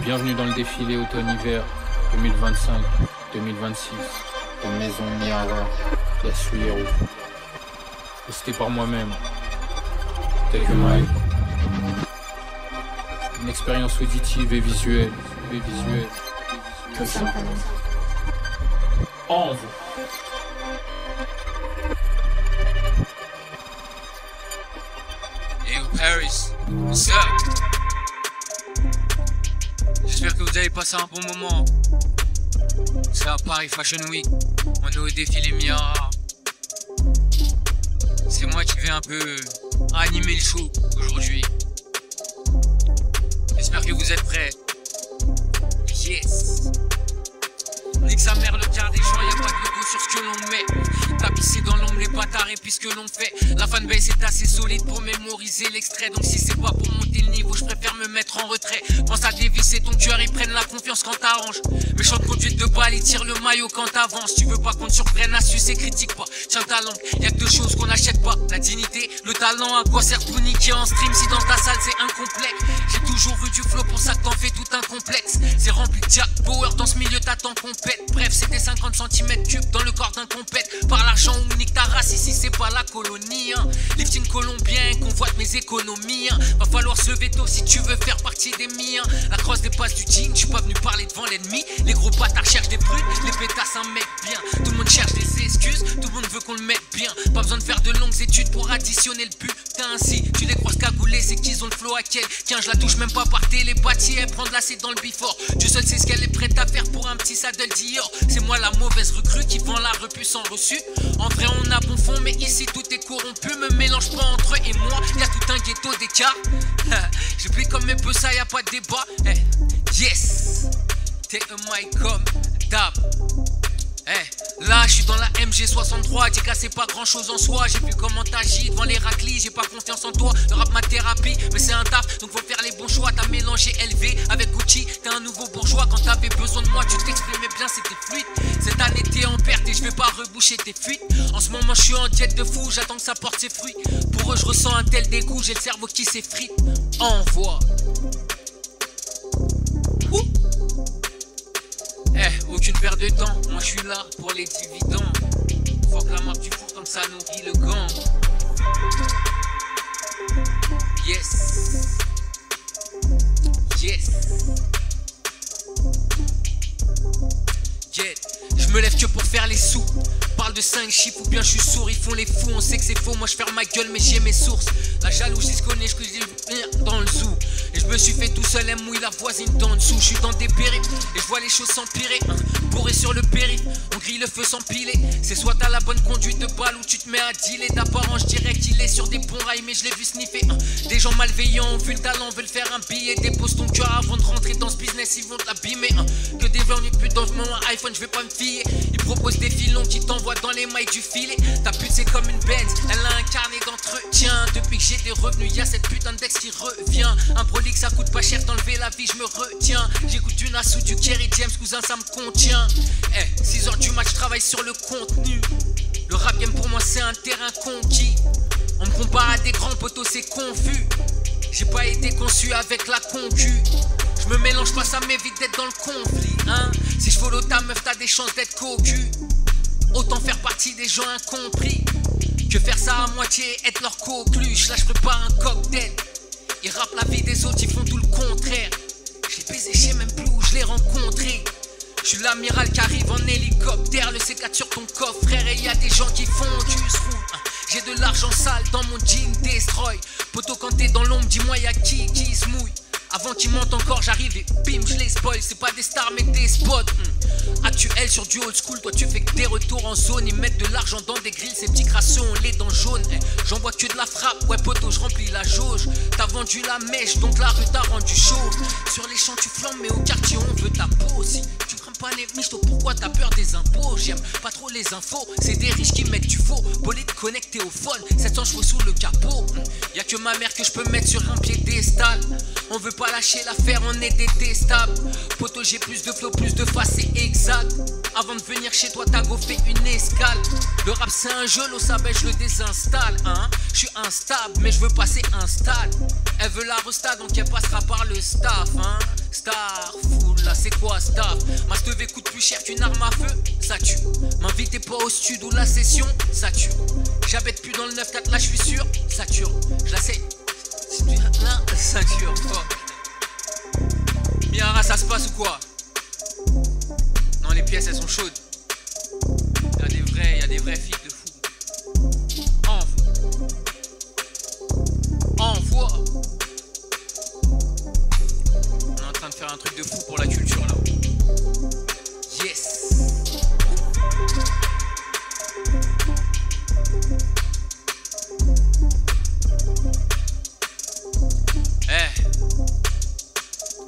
Bienvenue dans le défilé automne-hiver 2025-2026 de Maison Miara, Yasuhiro. Posté par moi-même, Take a Mic. Une expérience auditive et visuelle. Tout simplement. Envoie. Hey Paris, what's up? J'espère que vous avez passé un bon moment. C'est à Paris Fashion Week. On est au défilé Miara. C'est moi qui vais un peu animer le show aujourd'hui. J'espère que vous êtes prêts. Yes. Nique sa mère le quart des gens, y'a pas de logo sur ce que l'on met. Tapissé dans l'ombre les bâtards et puis ce que l'on fait. La fanbase est assez solide pour mémoriser l'extrait. Donc si c'est pas pour monter le niveau, je préfère me mettre en retrait. Pense à dévisser ton cœur, ils prennent la confiance quand t'arranges. Méchante conduite de balle, ils tirent le maillot quand t'avances. Tu veux pas qu'on te surprenne à sucer, critique pas. Tiens ta langue, y'a que deux choses qu'on n'achète pas. La dignité, le talent, à quoi sert tout niquer en stream si dans ta salle c'est incomplexe. J'ai toujours vu du flow, pour ça que t'en fais tout un complexe. C'est rempli de Jack Power, dans ce milieu t'attends qu'on pète. Bref, c'était 50 cm3 dans le corps d'un compète. Par l'argent ou nique ta race, ici c'est pas la colonie hein. Lifting colombien, convoite mes économies hein. Va falloir se lever tôt si tu veux faire partie des miens. La crosse dépasse du jean, je suis pas venu parler devant l'ennemi. Les gros bâtards cherchent des prudes, les pétasses un mec bien. Tout le monde cherche des excuses, tout le monde veut qu'on le mette bien. Pas besoin de faire de longues études pour additionner le putain. Si tu les croises cagoulés, c'est qu'ils ont le flow à quel. Tiens, je la touche même pas par télépathie, elle prend de l'acide dans le before. Dieu seul sait ce qu'elle est prête à faire pour un petit saddle Dior. C'est moi la mauvaise recrue qui vend la repu sans reçu. En vrai on a bon fond mais ici tout est corrompu. Me mélange pas entre eux et moi, y'a tout un ghetto d'écart. Je plie comme mes peu ça, y'a pas de débat. Hey, yes, take a mic comme d'hab. Hey, là je suis dans la MG63, t'es cassé pas grand chose en soi. J'ai vu comment t'agis devant les raclis, j'ai pas confiance en toi. Le rap ma thérapie, mais c'est un taf, donc faut faire les bons choix. T'as mélangé LV avec Gucci, t'es un nouveau bourgeois. Quand t'avais besoin de moi, tu t'exprimais bien, c'était fluide. Cette année t'es en perte et je vais pas reboucher tes fuites. En ce moment je suis en diète de fou, j'attends que ça porte ses fruits. Pour eux je ressens un tel dégoût, j'ai le cerveau qui s'effrite. Envoie. Aucune perte de temps, moi je suis là pour les dividendes. Faut que la marque du four comme ça nourrit le gang. Yes. Yes. Yeah. Je me lève que pour faire les sous. Parle de 5 chiffres ou bien je suis sourd. Ils font les fous, on sait que c'est faux. Moi je ferme ma gueule mais j'ai mes sources. La jalousie se connaît, je suis dans le zoo. Et je me suis fait tout seul, elle mouille la voisine d'en dessous. Je suis dans des périples et je vois les choses s'empirer. Bourré sur le périph', on grille le feu sans piler. C'est soit t'as la bonne conduite de balle ou tu te mets à dealer. D'apparence je dirais qu'il est sur des bons rails mais je l'ai vu sniffer. Des gens malveillants ont vu le talent, veulent faire un billet. Dépose ton cœur avant de rentrer dans ce business, ils vont te l'abîmer. Que des venus putes dans mon iPhone, je vais pas me fier. Ils proposent des filons qui t'envoient dans les mailles du filet. Ta pute c'est comme une Benz, elle a un carnet d'entretien. Depuis que j'ai des revenus, y'a cette putain de Dex qui revient. Un prolixe ça coûte pas cher d'enlever la vie, je me retiens. J'écoute du Nassau, du Kerry James, cousin ça me contient. 6h du match, je travaille sur le contenu. Le rap game pour moi c'est un terrain conquis. On me compare à des grands poteaux, c'est confus. J'ai pas été conçu avec la concu. Je me mélange pas, ça m'évite d'être dans le conflit hein. Si je follow ta meuf, t'as des chances d'être cocu. Autant faire partie des gens incompris que faire ça à moitié et être leur coqueluche. Là je prépare un cocktail. Ils rappent la vie des autres, ils font tout le contraire. Je l'ai baisé, je sais même plus où je l'ai rencontré. Je suis l'amiral qui arrive en hélicoptère. Le C4 sur ton coffre frère. Et y a des gens qui font du roule. J'ai de l'argent sale dans mon jean destroy. Poto quand t'es dans l'ombre, dis-moi y'a qui se mouille. Avant qu'ils montent encore, j'arrive et bim, je les spoil. C'est pas des stars mais des spots. Actuel sur du old school, toi tu fais que des retours en zone. Ils mettent de l'argent dans des grilles, ces petits crasseux ont les dents jaunes. J'envoie que de la frappe, ouais poto, je remplis la jauge. T'as vendu la mèche, donc la rue t'a rendu chaud. Sur les champs tu flambes, mais au quartier on veut ta peau aussi. Tu crains pas les michtos, pourquoi t'as peur des impôts? J'aime pas trop les infos, c'est des riches qui mettent du faux. Bolide connecté au phone, 700 chevaux sous le capot. Y'a que ma mère que je peux mettre sur un piédestal. On veut pas lâcher l'affaire, on est détestable. Poto j'ai plus de flow, plus de face, c'est exact. Avant de venir chez toi, t'as go fait une escale. Le rap c'est un jeu, l'eau ça je le désinstalle hein. Je suis instable, mais je veux passer un stade. Elle veut la resta, donc elle passera par le staff, hein. Starful, là c'est quoi staff? Ma steve coûte plus cher qu'une arme à feu, ça tue. M'invitez pas au studio ou la session, ça tue. J'habite plus dans le 9-4, là je suis sûr, ça tue. Je la sais, là, ça dure. Oh. Miara, ça se passe ou quoi? Non, les pièces elles sont chaudes. Y'a des vrais filles de fou. Envoie. On est en train de faire un truc de fou pour la culture là. Yes.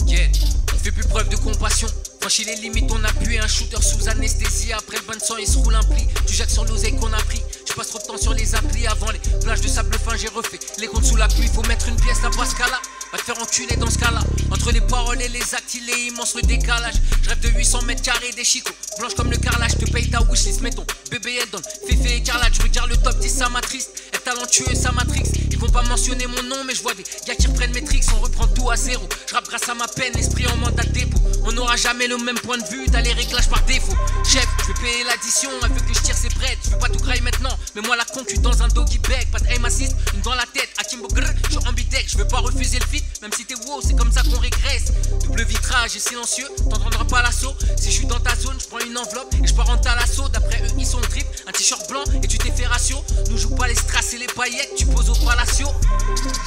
Get. On fait plus preuve de compassion. Franchis les limites, on appuie un shooter sous anesthésie. Après le bain de sang, il se roule un pli. Tu jettes sur l'oseille qu'on a pris. Je passe trop de temps sur les applis. Avant les plages de sable fin, j'ai refait les comptes sous la pluie. Faut mettre une pièce à Pascala. Va te faire enculer dans ce cas-là. Entre les paroles et les actes, il est immense le décalage. Je rêve de 800 mètres carrés, des chicots blanches comme le carrelage. Je te paye ta wishlist, mets ton bébé elle donne Féfé écarlate. Je regarde le top 10, ça m'attriste. Être talentueux, ça matrix. Ils vont pas mentionner mon nom, mais je vois des gars qui reprennent mes tricks. On reprend tout à zéro. Je rappe grâce à ma peine, l'esprit en mandat de dépôt. On n'aura jamais le même point de vue, t'as les réglages par défaut. Chef, je vais payer l'addition, elle veut que je tire ses brettes. Je veux pas tout grailler maintenant, mais moi la concu dans un doggy bag. Pas de aim assist, une dans la tête, Akimbo grrr, je suis ambidec. Je veux pas refuser le feat, même si t'es wow, c'est comme ça qu'on régresse. Double vitrage et silencieux, t'entendras pas l'assaut. Si je suis dans ta zone, je prends une enveloppe et je pars en talasso. D'après eux, ils sont drip, un t-shirt blanc et tu t'es fait ratio. Nous joue pas les strass et les paillettes, tu poses au palacio.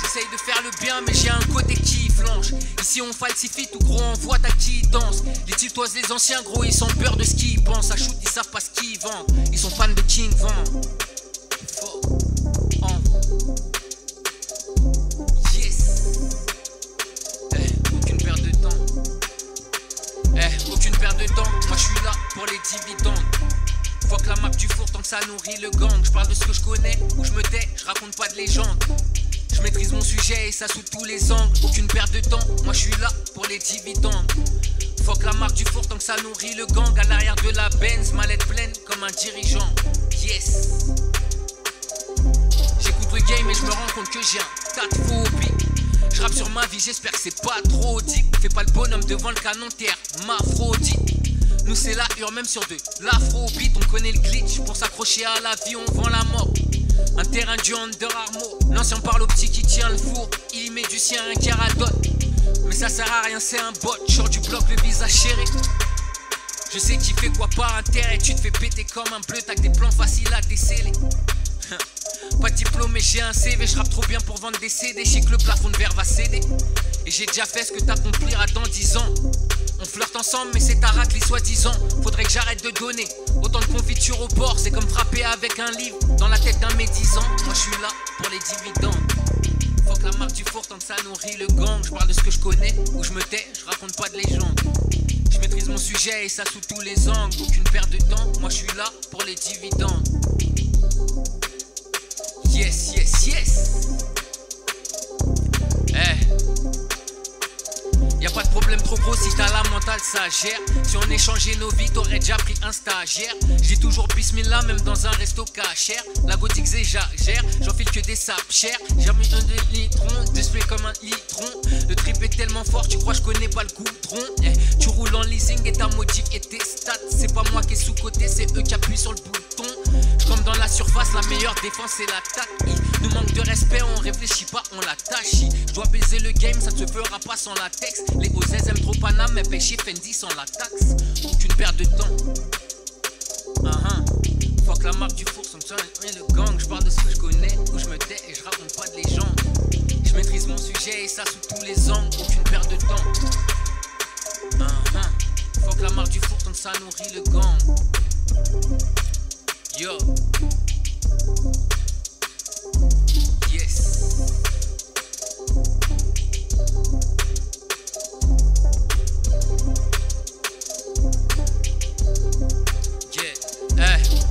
J'essaye de faire le bien, mais j'ai un côté qui flanche. Ici on fight si fit, tout gros envoie ta qui danse. Les tiltoises, les anciens, gros, ils sont peur de ce qu'ils pensent. À shoot, ils savent pas ce qu'ils vendent. Ils sont fans de King Van. Yes. Aucune perte de temps. Aucune perte de temps. Moi je suis là pour les dividendes. Fuck la map du four tant que ça nourrit le gang. Je parle de ce que je connais ou je me tais, je raconte pas de légende. Je maîtrise mon sujet et ça sous tous les angles. Aucune perte de temps, moi je suis là pour les dividendes. Fuck la marque du four tant que ça nourrit le gang. À l'arrière de la Benz, mallette pleine comme un dirigeant. Yes. J'écoute le game et je me rends compte que j'ai un tas de phobie. Je rappe sur ma vie, j'espère que c'est pas trop deep. Fais pas le bonhomme devant le canon terre, m'aphrodite. Nous c'est la hurle même sur deux, l'afrobeat. On connaît le glitch, pour s'accrocher à la vie on vend la mort. Un terrain du Under Armour. L'ancien parle au petit qui tient le four. Il y met du sien un caradote. Mais ça sert à rien, c'est un bot. Short du bloc, le visage chéré. Je sais qui fait quoi par intérêt. Tu te fais péter comme un bleu, t'as que des plans faciles à déceler. Pas de diplôme mais j'ai un CV. Je rappe trop bien pour vendre des CD. Je sais que le plafond de verre va céder. Et j'ai déjà fait ce que t'accompliras dans 10 ans. On flirte ensemble mais c'est ta raclée soi-disant. Faudrait que j'arrête de donner autant de confiture au port. C'est comme frapper avec un livre dans la tête d'un médisant. Moi je suis là pour les dividendes. Fuck la marque du four tant que ça nourrit le gang. Je parle de ce que je connais ou je me tais, je raconte pas de légende. Je maîtrise mon sujet et ça sous tous les angles. Aucune perte de temps, moi je suis là pour les dividendes. Yes, yes, yes. Y'a pas de problème trop gros si t'as la mentale, ça gère. Si on échangeait nos vies, t'aurais déjà pris un stagiaire. J'ai toujours bismillah, même dans un resto cachère. La gothique j'exagère, j'enfile que des sapes chères. J'ai mis un demi-litron, display comme un litron. Le trip est tellement fort, tu crois je connais pas le goudron. Tu roules en leasing et t'as modifié tes stats. C'est pas moi qui est sous-côté, c'est eux qui appuient sur le bouton. J'combe dans la surface, la meilleure défense c'est l'attaque. Nous manque de respect, on réfléchit pas, on l'attache. Je dois baiser le game, ça ne se fera pas sans latex. Les OZ aiment trop Paname, mais pêcher Fendi sans la taxe. Aucune perte de temps. Fuck la marque du four, sans le gang. Je parle de ce que je connais, où je me tais et je raconte pas de légende. Je maîtrise mon sujet et ça sous tous les angles. Aucune perte de temps. Fuck la marque du four, tant que ça nourrit le gang. Yo. Yes.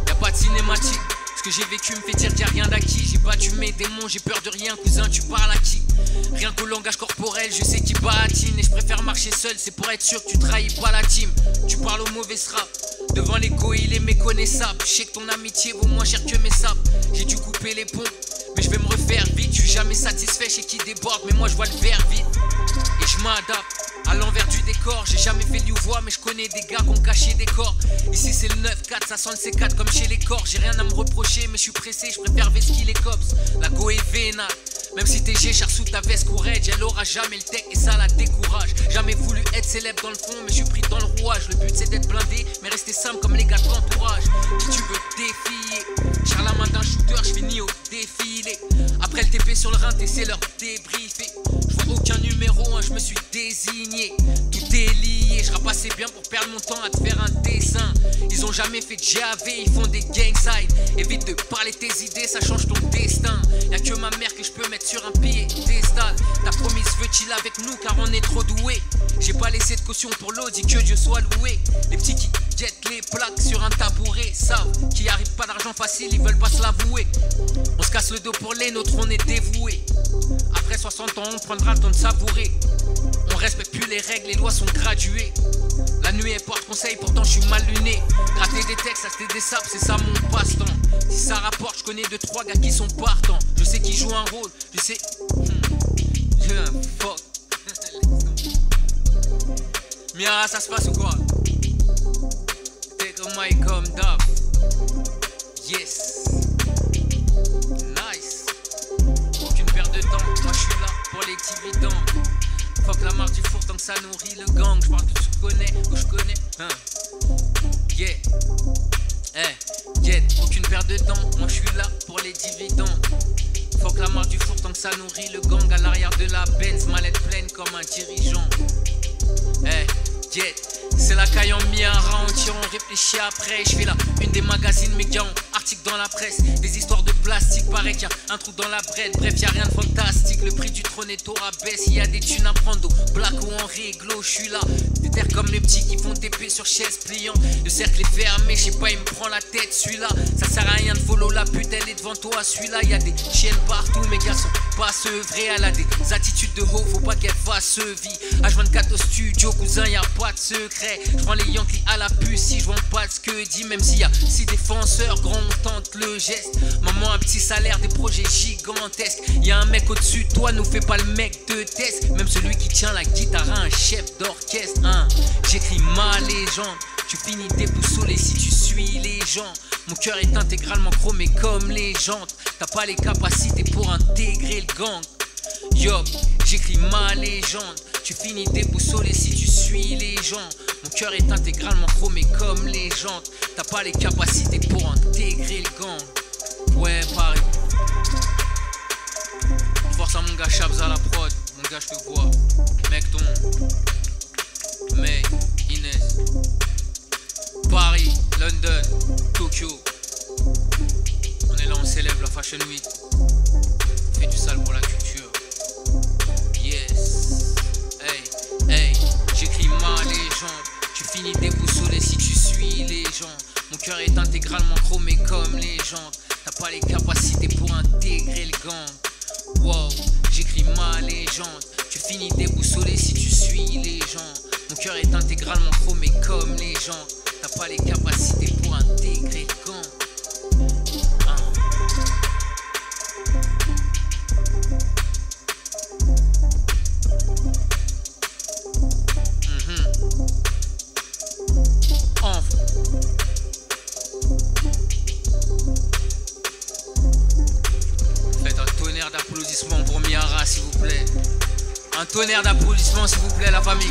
Y'a pas de cinématique. Ce que j'ai vécu me fait dire qu'il y a rien d'acquis. J'ai battu mes démons, j'ai peur de rien. Cousin, tu parles à qui? Rien qu'au langage corporel, je sais qui baratine. Et je préfère marcher seul, c'est pour être sûr que tu trahis pas la team. Tu parles au mauvais rap. Devant l'ego, il est méconnaissable. Je sais que ton amitié vaut moins cher que mes sapes. J'ai dû couper les ponts, mais je vais me refaire vite. Je suis jamais satisfait chez qui déborde, mais moi je vois le verre vide. Et je m'adapte à l'envers du décor. J'ai jamais fait l'Uvois, mais je connais des gars qui ont caché des corps. Ici c'est le 9-4, ça sent le C4 comme chez les corps. J'ai rien à me reprocher, mais je suis pressé, je préfère Veski les cops. La go est vénale. Même si t'es G, sous ta veste courage, elle aura jamais le tech et ça la décourage. Jamais voulu être célèbre dans le fond, mais je suis pris dans le rouage. Le but c'est d'être blindé, mais rester simple comme les gars de l'entourage. Si tu veux défier, j'ai la main d'un shooter, je finis au défilé. Après le TP sur le rein, t'essaies leur débriefer. Je vois aucun numéro, hein, je me suis désigné. Tout est lié, je rapassais bien pour perdre mon temps à te faire un dessin. Ils ont jamais fait de GAV, ils font des gangside. Évite de parler tes idées, ça change ton destin. Y'a que ma mère que je peux mettre sur un piédestal. Ta promise veut-il avec nous car on est trop doué. J'ai pas laissé de caution pour l'audi, que Dieu soit loué. Les petits qui jettent les plaques sur un tabouret savent qu'il arrive pas d'argent facile, ils veulent pas se l'avouer. On se casse le dos pour les nôtres, on est dévoués. Après 60 ans, on prendra le temps de savourer. On respecte plus les règles, les lois sont graduées. La nuit elle porte conseil, pourtant je suis mal luné. Gratter des textes, acheter des sables, c'est ça mon passe-temps. Si ça rapporte, je connais 2-3 gars qui sont partants. Je sais qui joue un rôle, je sais... Fuck. Mia, ça se passe ou quoi? Take a mic comme d'hab. Yes. Nice. Aucune perte de temps, moi je suis là pour les dividendes. Fuck la marque du four tant que ça nourrit le gang. Je parle que tu connais ou je connais. Yeah. Yeah. Aucune perte de temps, moi je suis là pour les dividendes. Fuck la marque du four tant que ça nourrit le gang. À l'arrière de la Benz, mallette pleine comme un dirigeant. Yeah. C'est la caille en mis un ralentir, on réfléchit après. Je fais là une des magazines médias, articles dans la presse. Des histoires de plastique, paraît qu'il y a un trou dans la brette. Bref, y'a rien de fantastique, le prix du trône est au rabais. S'il y a des thunes à prendre au black ou en réglo, je suis là. Déterre comme les petits qui font TP sur chaise pliant. Le cercle est fermé, je sais pas, il me prend la tête celui-là. Ça sert à rien de follow la pute, elle est devant toi. Celui-là, y'a des chiennes partout, mes gars sont pas sevrés. Elle a des attitudes de haut, faut pas qu'elle fasse ce vie. H24 au studio, cousin, y'a pas de secret. Je prends les Yankees à la puce si je vends pas ce que dit. Même s'il y a 6 défenseurs, grand on tente le geste. Maman un petit salaire, des projets gigantesques. Y'a un mec au-dessus de toi, nous fais pas le mec de test. Même celui qui tient la guitare a un chef d'orchestre. J'écris ma légende, tu finis déboussolé si tu suis les gens. Mon cœur est intégralement chromé comme les jantes. T'as pas les capacités pour intégrer le gang. Yo, j'écris ma légende. Tu finis déboussolé si tu suis les gens. Mon cœur est intégralement chromé comme les jantes. T'as pas les capacités pour intégrer le gang. Ouais, Paris. Force à mon gars Chabs à la prod. Mon gars, je te vois. Mec, ton May, Inès. Paris, London, Tokyo. On est là, on célèbre la Fashion Week. On fait du sale pour la culture. Yes. Hey, j'écris ma légende. Tu finis déboussolé si tu suis les gens. Mon cœur est intégralement chromé comme les jantes. T'as pas les capacités pour intégrer le gang. Wow, j'écris ma légende. Tu finis déboussolé si tu suis les gens. Mon cœur est intégralement chromé comme les gens. T'as pas les capacités pour intégrer le gang. Faites un tonnerre d'applaudissements pour Miara s'il vous plaît. Un tonnerre d'applaudissements s'il vous plaît la famille.